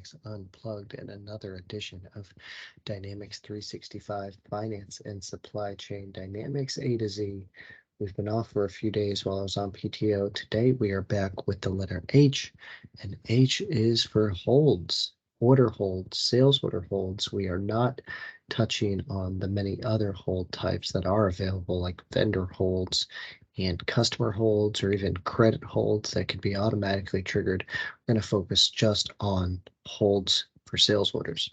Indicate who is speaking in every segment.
Speaker 1: Dynamics Unplugged and another edition of Dynamics 365 Finance and Supply Chain Dynamics A to Z. We've been off for a few days while I was on PTO. Today we are back with the letter H, and H is for holds, order holds, sales order holds. We are not touching on the many other hold types that are available, like vendor holds and customer holds, or even credit holds that can be automatically triggered. We're going to focus just on holds for sales orders.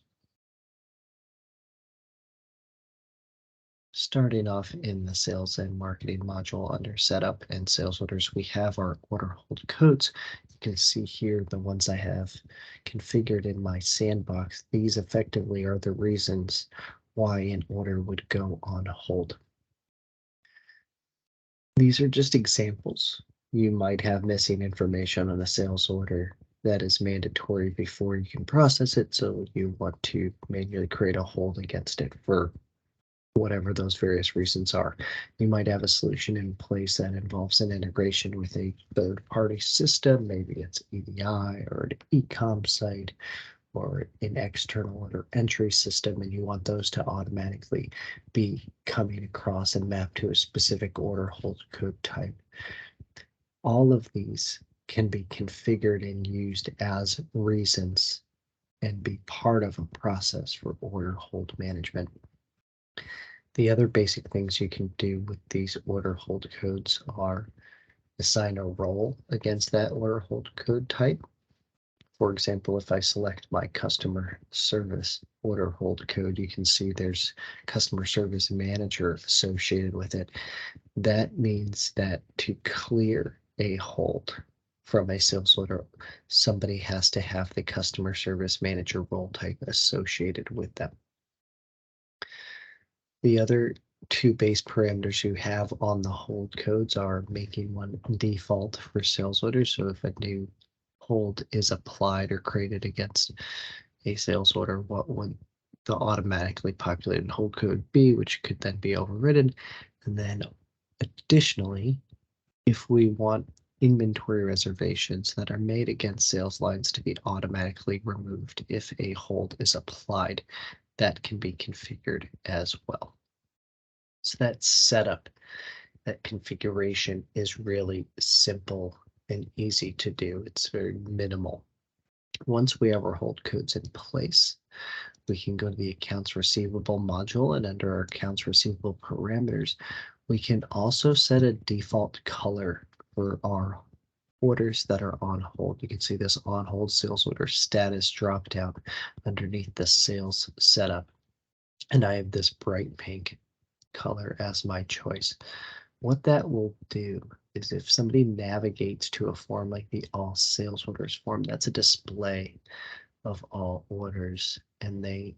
Speaker 1: Starting off in the sales and marketing module under setup and sales orders, we have our order hold codes. You can see here the ones I have configured in my sandbox. These effectively are the reasons why an order would go on hold. These are just examples. You might have missing information on a sales order that is mandatory before you can process it, so you want to manually create a hold against it for whatever those various reasons are. You might have a solution in place that involves an integration with a third-party system. Maybe it's EDI or an e-com site or an external order entry system, and you want those to automatically be coming across and mapped to a specific order hold code type. All of these can be configured and used as reasons and be part of a process for order hold management. The other basic things you can do with these order hold codes are assign a role against that order hold code type. For example, if I select my customer service order hold code, you can see there's customer service manager associated with it. That means that to clear a hold from a sales order, somebody has to have the customer service manager role type associated with them. The other two base parameters you have on the hold codes are making one default for sales orders. So if a new hold is applied or created against a sales order, what would the automatically populated hold code be, which could then be overridden? And then additionally, if we want inventory reservations that are made against sales lines to be automatically removed if a hold is applied, that can be configured as well. So that setup, that configuration is really simple and easy to do. It's very minimal. Once we have our hold codes in place, we can go to the accounts receivable module, and under our accounts receivable parameters, we can also set a default color for our orders that are on hold. You can see this on hold sales order status drop down underneath the sales setup. And I have this bright pink color as my choice. What that will do is if somebody navigates to a form like the all sales orders form, that's a display of all orders, and they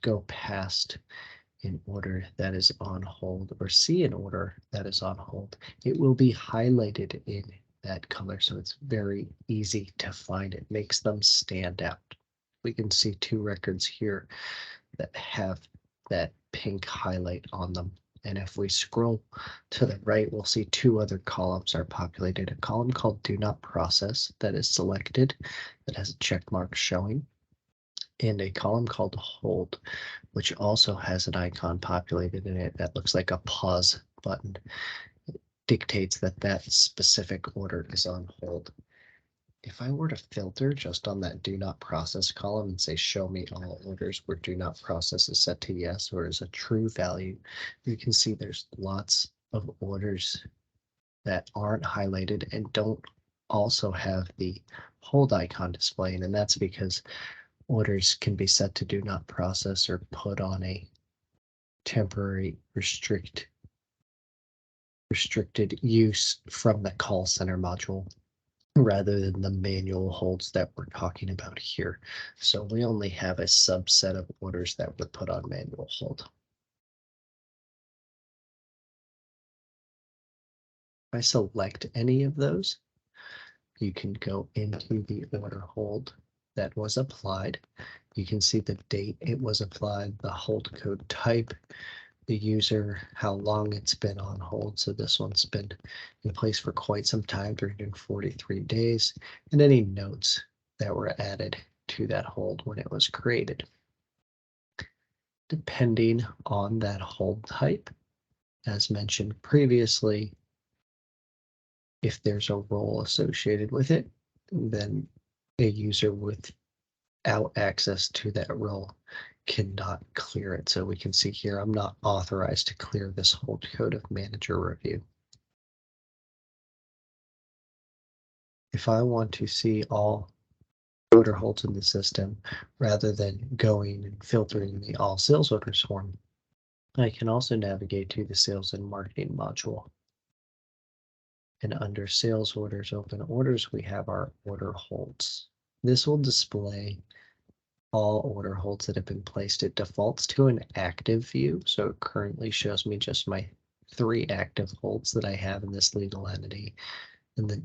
Speaker 1: go past an order that is on hold or see an order that is on hold, it will be highlighted in that color. So it's very easy to find. It makes them stand out. We can see two records here that have that pink highlight on them. And if we scroll to the right, we'll see two other columns are populated. A column called Do Not Process that is selected, that has a check mark showing, and a column called Hold, which also has an icon populated in it that looks like a pause button. It dictates that that specific order is on hold. If I were to filter just on that do not process column and say show me all orders where do not process is set to yes or is a true value, you can see there's lots of orders that aren't highlighted and don't also have the hold icon displaying, and that's because orders can be set to do not process or put on a temporary restricted use from the call center module, rather than the manual holds that we're talking about here. So we only have a subset of orders that would put on manual hold. If I select any of those, you can go into the order hold that was applied. You can see the date it was applied, the hold code type, the user, how long it's been on hold. So this one's been in place for quite some time, 343 days, and any notes that were added to that hold when it was created. Depending on that hold type, as mentioned previously, if there's a role associated with it, then a user without access to that role cannot clear it. So we can see here, I'm not authorized to clear this hold code of manager review. If I want to see all order holds in the system, rather than going and filtering the all sales orders form, I can also navigate to the sales and marketing module. And under sales orders, open orders, we have our order holds. This will display all order holds that have been placed. It defaults to an active view, so it currently shows me just my 3 active holds that I have in this legal entity and the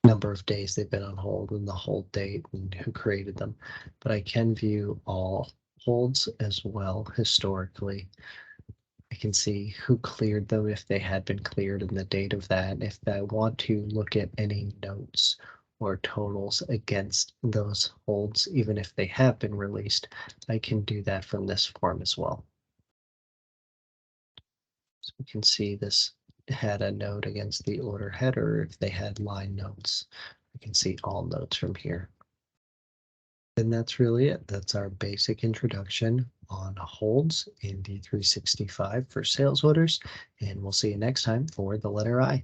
Speaker 1: number of days they've been on hold and the hold date and who created them. But I can view all holds as well historically. I can see who cleared them, if they had been cleared, and the date of that. If I want to look at any notes or totals against those holds, even if they have been released, I can do that from this form as well. So we can see this had a note against the order header. If they had line notes, we can see all notes from here. And that's really it. That's our basic introduction on holds in D365 for sales orders. And we'll see you next time for the letter I.